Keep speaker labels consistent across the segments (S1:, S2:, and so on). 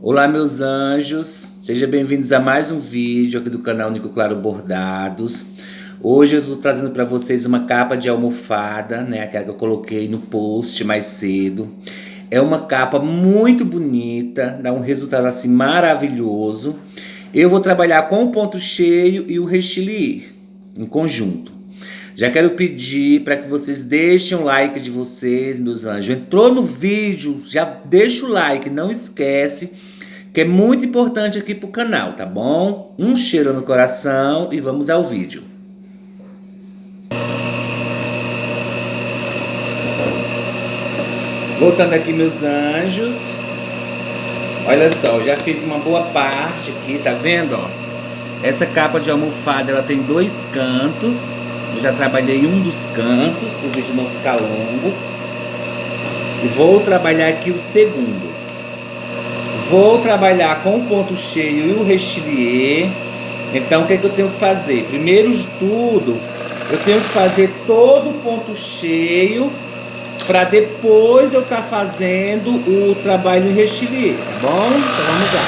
S1: Olá, meus anjos, sejam bem-vindos a mais um vídeo aqui do canal Nico Claro Bordados. Hoje eu estou trazendo para vocês uma capa de almofada, né? Aquela que eu coloquei no post mais cedo. É uma capa muito bonita, dá um resultado assim maravilhoso. Eu vou trabalhar com o ponto cheio e o restilier em conjunto. Já quero pedir para que vocês deixem o like de vocês, meus anjos. Entrou no vídeo, já deixa o like, não esquece, que é muito importante aqui pro canal, tá bom? Um cheiro no coração e vamos ao vídeo. Voltando aqui, meus anjos. Olha só, eu já fiz uma boa parte aqui, tá vendo, ó? Essa capa de almofada, ela tem dois cantos. Eu já trabalhei um dos cantos, para o vídeo não ficar longo. E vou trabalhar aqui o segundo. Vou trabalhar com o ponto cheio e o restilier. Então, o que é que eu tenho que fazer? Primeiro de tudo, eu tenho que fazer todo o ponto cheio, para depois eu estar fazendo o trabalho em restilier, tá bom? Então, vamos lá.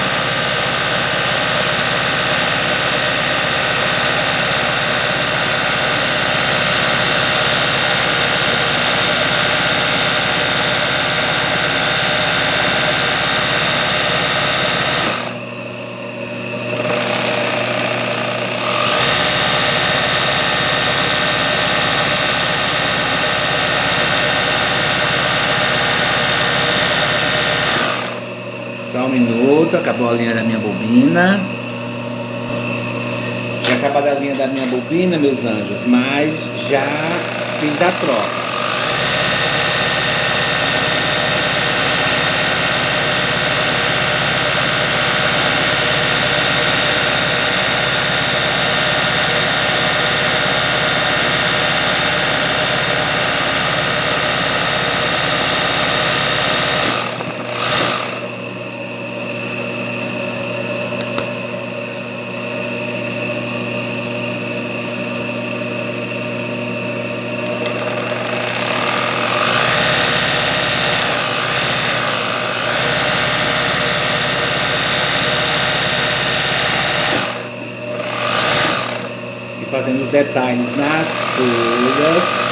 S1: Só um minuto, acabou a linha da minha bobina. Já acabou a linha da minha bobina, meus anjos, mas já fiz a troca. Fazendo os detalhes nas folhas.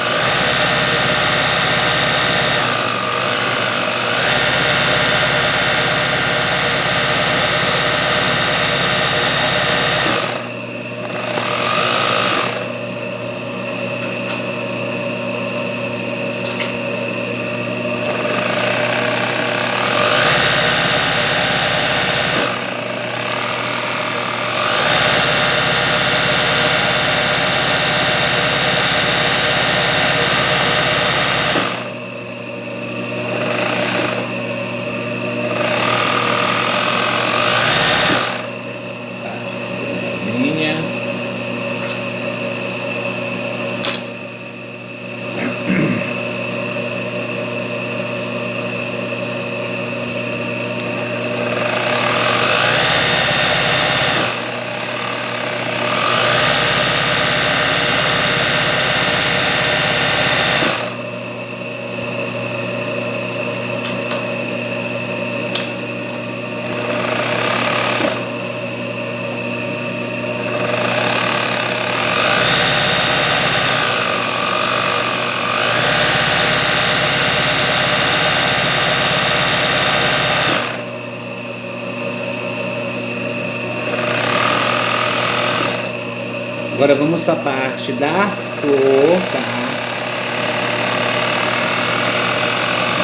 S1: Agora vamos para a parte da flor, tá?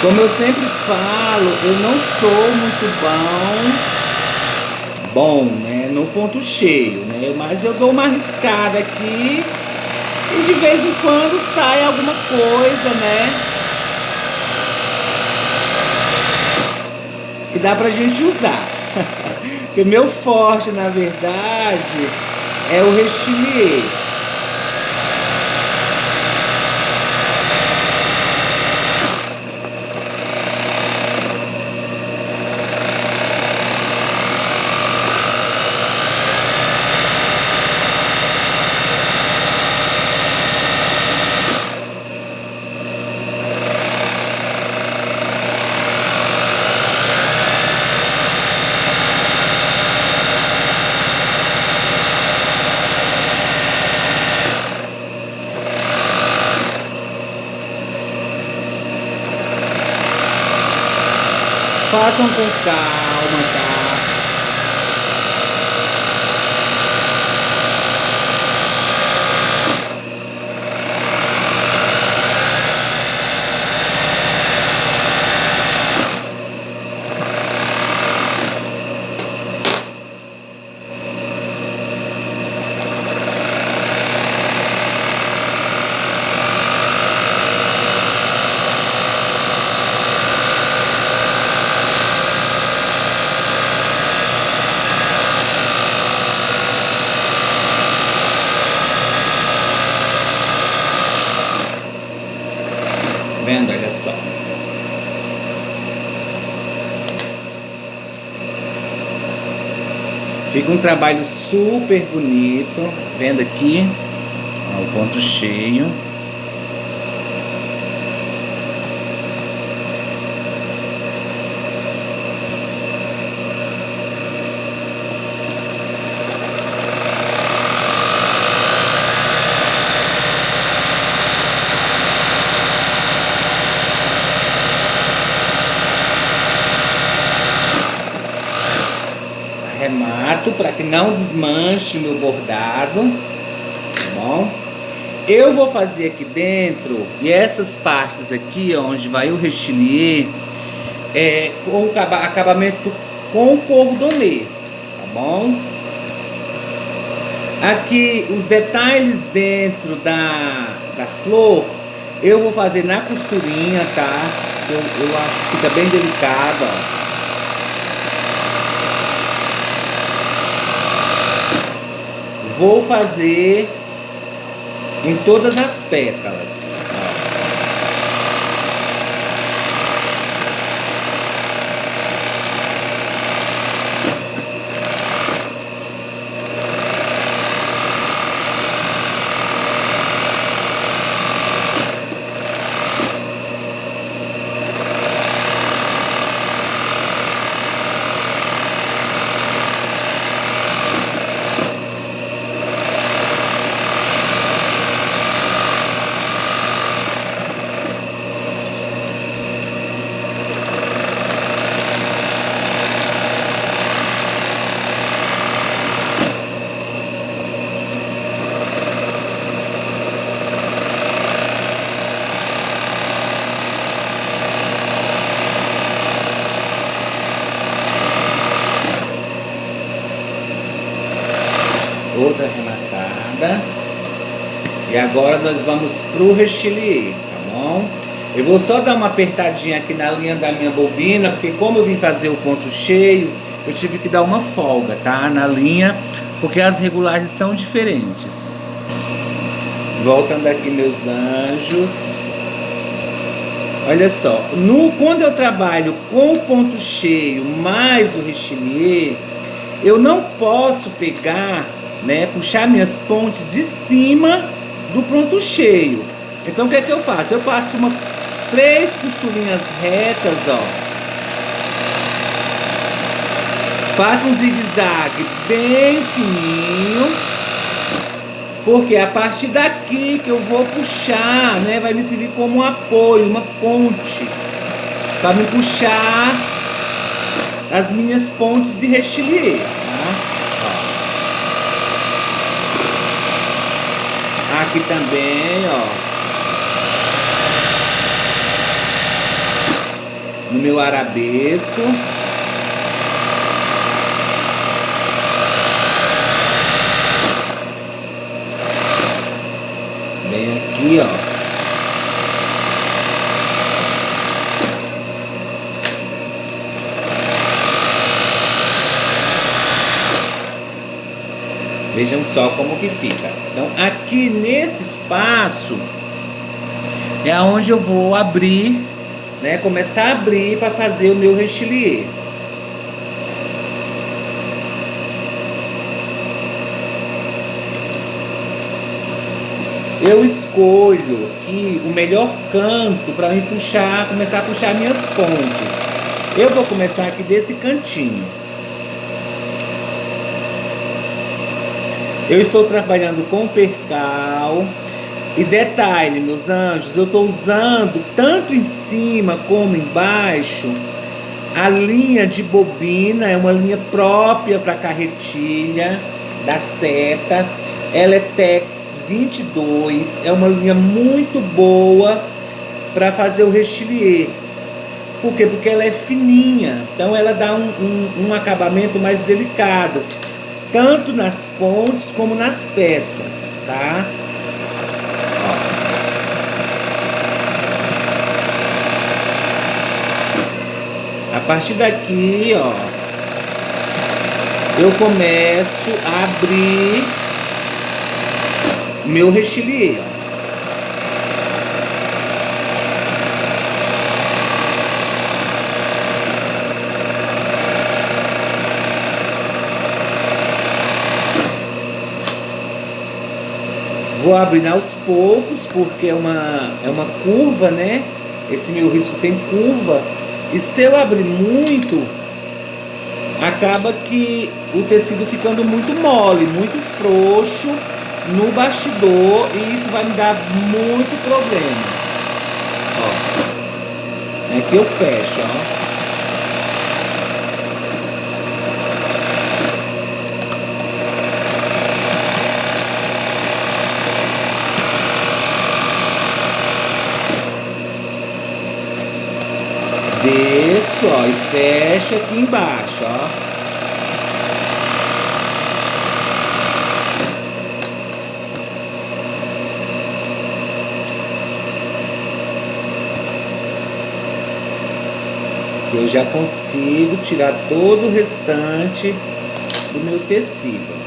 S1: Como eu sempre falo, eu não sou muito bom, né, no ponto cheio, né? Mas eu dou uma arriscada aqui e de vez em quando sai alguma coisa, né? Que dá pra gente usar. Porque meu forte, na verdade, é o restilier. Façam com calma, tá? Vendo? Olha só. Fica um trabalho super bonito. Vendo aqui, ó, o ponto cheio. Arremato para que não desmanche o meu bordado, tá bom? Eu vou fazer aqui dentro, e essas partes aqui, onde vai o rechilier, com o acabamento com cordonê, tá bom? Aqui, os detalhes dentro da flor, eu vou fazer na costurinha, tá? Eu acho que fica bem delicado, ó. Vou fazer em todas as pétalas. Outra arrematada. E agora nós vamos pro rechilier, tá bom? Eu vou só dar uma apertadinha aqui na linha da minha bobina, porque como eu vim fazer o ponto cheio, eu tive que dar uma folga, tá? Na linha, porque as regulagens são diferentes. Voltando aqui, meus anjos. Olha só, quando eu trabalho com o ponto cheio mais o rechilier, eu não posso pegar, né, puxar minhas pontes de cima do ponto cheio. Então o que é que eu faço? Eu passo 3 costurinhas retas, ó. Faço um zigue-zague bem fininho, porque a partir daqui que eu vou puxar, né, vai me servir como um apoio, uma ponte, para me puxar as minhas pontes de rechilier, tá? Aqui também, ó. No meu arabesco. Bem aqui, ó. Vejam só como que fica. Então, aqui nesse espaço é onde eu vou abrir, né? Começar a abrir para fazer o meu rechilier. Eu escolho aqui o melhor canto para me puxar, começar a puxar minhas pontes. Eu vou começar aqui desse cantinho. Eu estou trabalhando com percal. E detalhe, meus anjos, eu estou usando tanto em cima como embaixo A linha de bobina é uma linha própria para carretilha da seta. Ela é Tex 22, é uma linha muito boa para fazer o rechilier. Por quê? Porque ela é fininha, então ela dá um acabamento mais delicado, tanto nas pontes como nas peças, tá? Ó. A partir daqui, ó, eu começo a abrir o meu rechilier, ó. Vou abrindo aos poucos, porque é uma curva, né? Esse meu risco tem curva. E se eu abrir muito, acaba que o tecido ficando muito mole, muito frouxo no bastidor. E isso vai me dar muito problema. Ó. É que eu fecho, ó. Desço, ó, e fecho aqui embaixo, ó. Eu já consigo tirar todo o restante do meu tecido.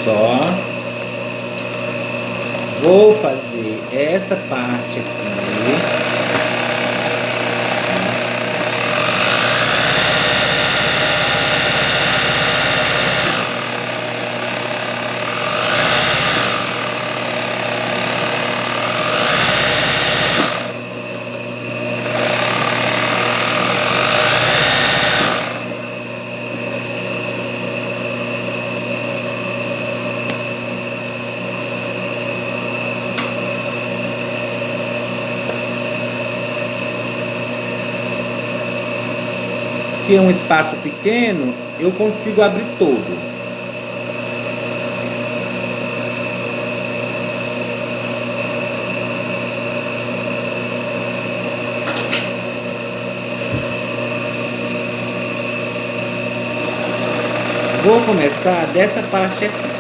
S1: Só vou fazer essa parte aqui. Que é um espaço pequeno, eu consigo abrir todo. Vou começar dessa parte aqui.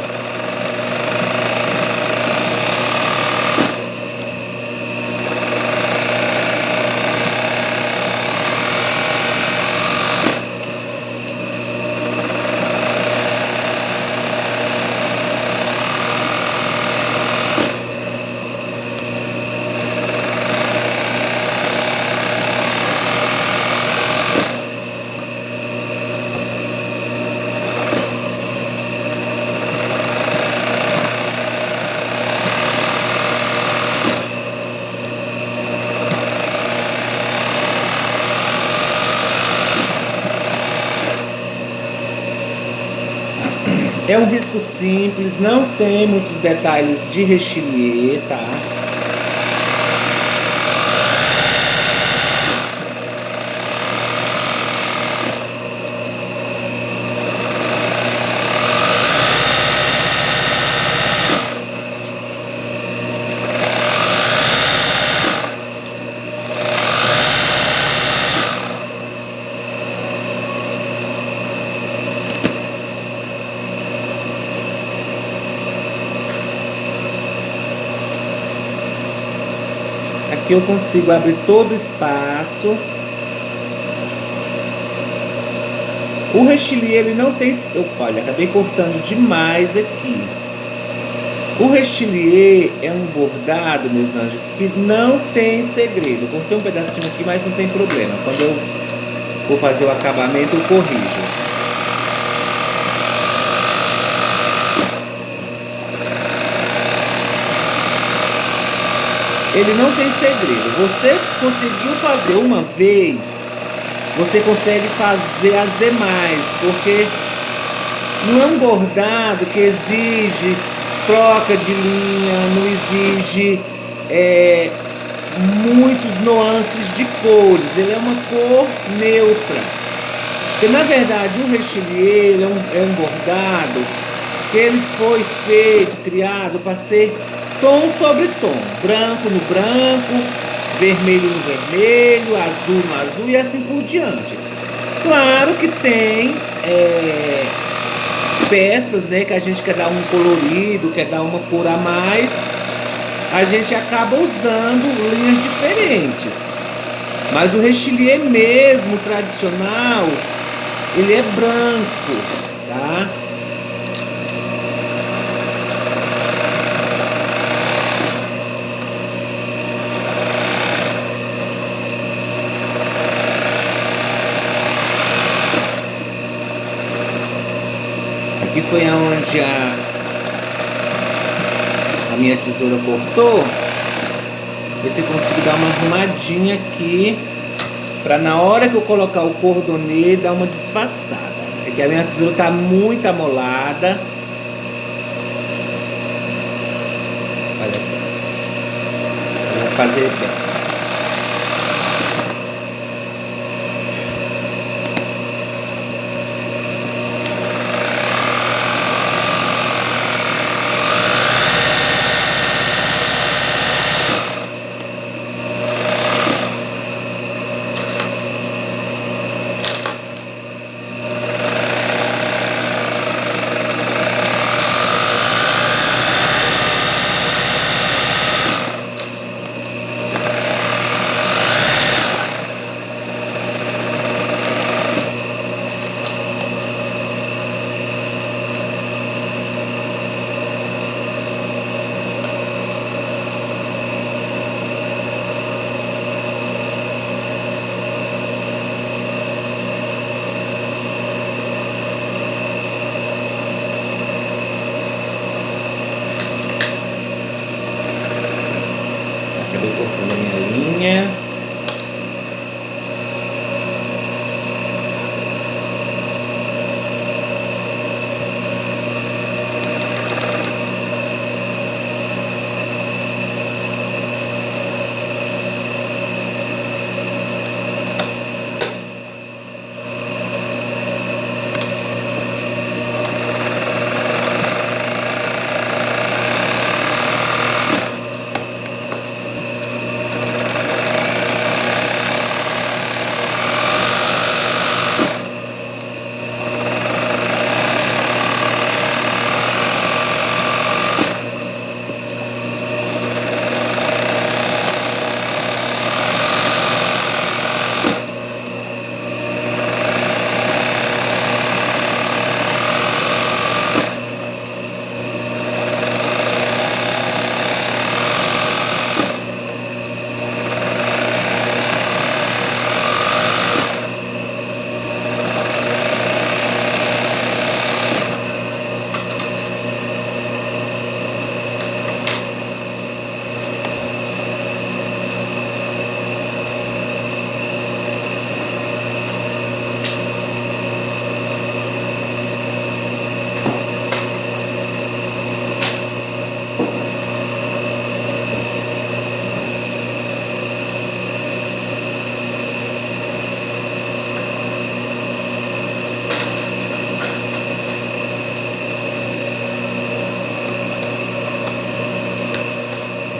S1: É um risco simples, não tem muitos detalhes de rechilier, tá? aqui eu consigo abrir todo o espaço. O rechilier, ele não tem... Olha, acabei cortando demais aqui. O rechilier é um bordado, meus anjos, que não tem segredo. Eu cortei um pedacinho aqui, mas não tem problema. Quando eu for fazer o acabamento, eu corrijo. Ele não tem segredo. Você conseguiu fazer uma vez, você consegue fazer as demais, porque não é um bordado que exige troca de linha, não exige muitos nuances de cores. Ele é uma cor neutra. Porque na verdade o rechilier ele é um bordado que ele foi feito, criado para ser tom sobre tom, branco no branco, vermelho no vermelho, azul no azul e assim por diante. Claro que tem peças, né, que a gente quer dar um colorido, quer dar uma cor a mais, a gente acaba usando linhas diferentes. Mas o rechilier mesmo, tradicional, ele é branco, tá? Aqui foi onde a minha tesoura cortou. Ver se eu consigo dar uma arrumadinha aqui, para na hora que eu colocar o cordonê dar uma disfarçada. É que a minha tesoura tá muito amolada. Olha só. Eu vou fazer bem. Acabei cortando a minha linha.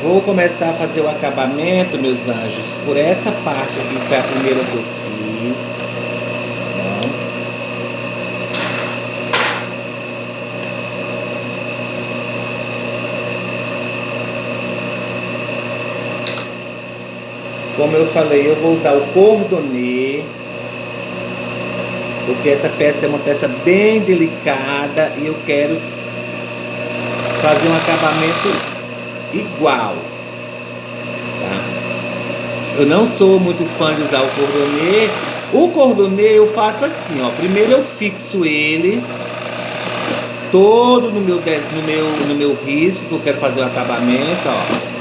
S1: Vou começar a fazer o acabamento, meus anjos, por essa parte aqui, que foi a primeira que eu fiz. Como eu falei, eu vou usar o cordonê, porque essa peça é uma peça bem delicada e eu quero fazer um acabamento igual, tá? Eu não sou muito fã de usar o cordonê. O cordonê eu faço assim, ó. Primeiro eu fixo ele todo no meu risco, que eu quero fazer o acabamento, ó.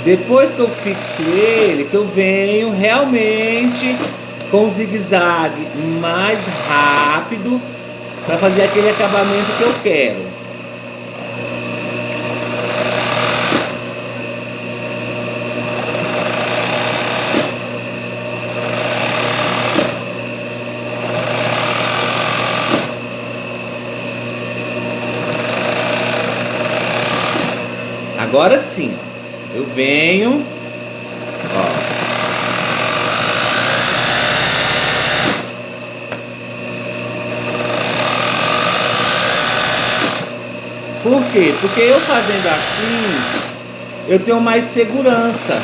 S1: Depois que eu fixo ele, que eu venho realmente com o zigue-zague mais rápido para fazer aquele acabamento que eu quero. Agora sim, ó. Eu venho, ó. Por quê? Porque eu fazendo assim, eu tenho mais segurança.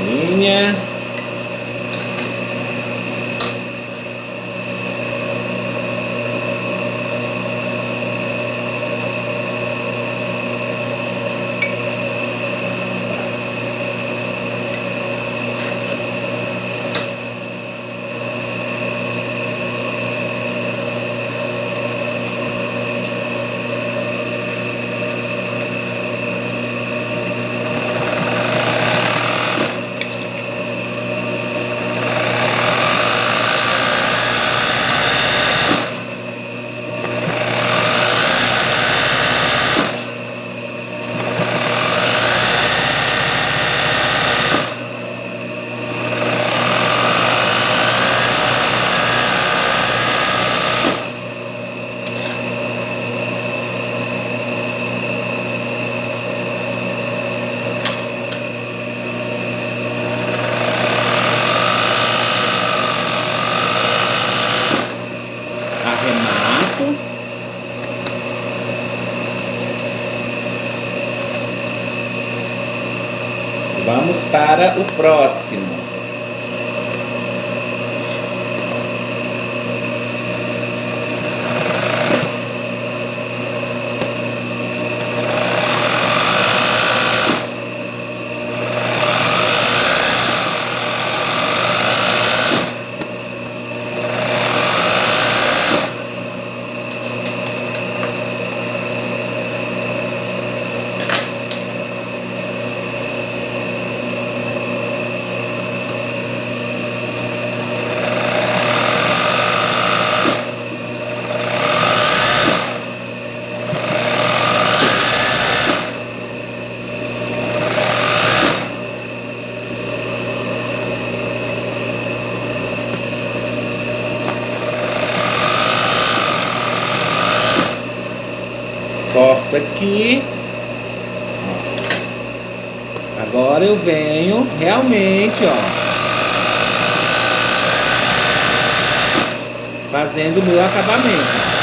S1: Linha. Vamos para o próximo. Corto aqui. Agora eu venho realmente, ó, fazendo o meu acabamento.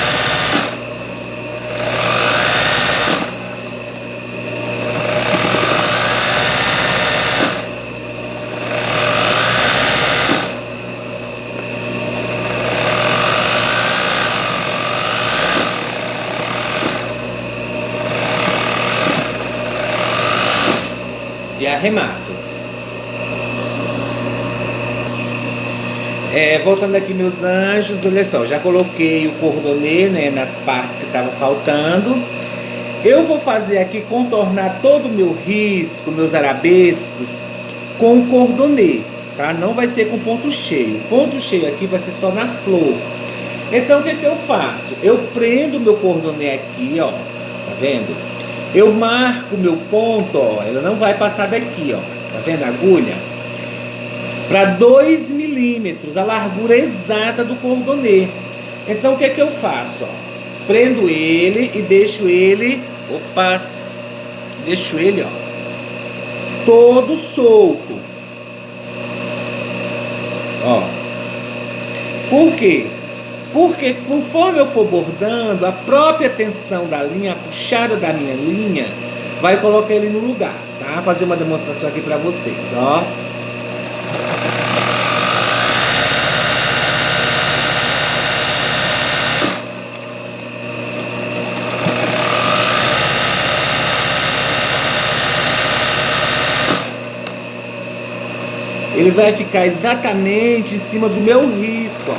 S1: E arremato. Voltando aqui, meus anjos, olha só, já coloquei o cordonê, né, nas partes que estava faltando. Eu vou fazer aqui, contornar todo o meu risco, meus arabescos, com o cordonê, tá? Não vai ser com ponto cheio. O ponto cheio aqui vai ser só na flor. Então, o que que eu faço? Eu prendo o meu cordonê aqui, ó, tá vendo? Eu marco o meu ponto, ó, ela não vai passar daqui, ó, tá vendo a agulha? Para 2 milímetros, a largura exata do cordonê. Então, o que que eu faço, ó? Prendo ele e deixo ele, deixo ele, ó, todo solto. Ó. Por quê? Porque conforme eu for bordando, a própria tensão da linha, a puxada da minha linha, vai colocar ele no lugar, tá? Vou fazer uma demonstração aqui pra vocês, ó. Ele vai ficar exatamente em cima do meu risco, ó.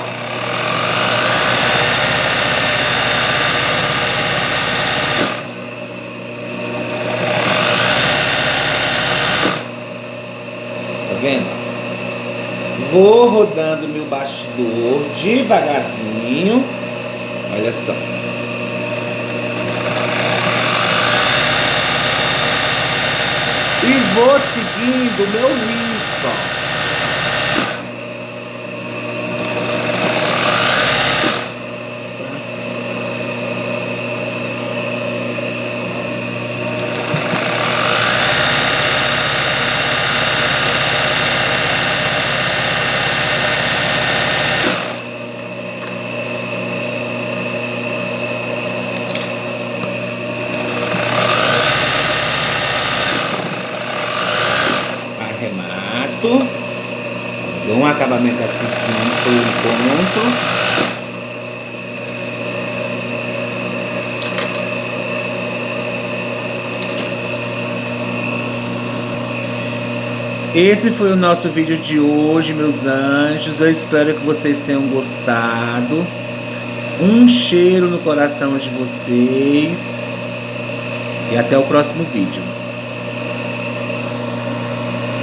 S1: Tá vendo? Vou rodando meu bastidor devagarzinho. Olha só. E vou seguindo o meu risco, ó. Arremato, dou um acabamento aqui sim por um ponto. Esse foi o nosso vídeo de hoje, meus anjos. Eu espero que vocês tenham gostado. Um cheiro no coração de vocês e até o próximo vídeo.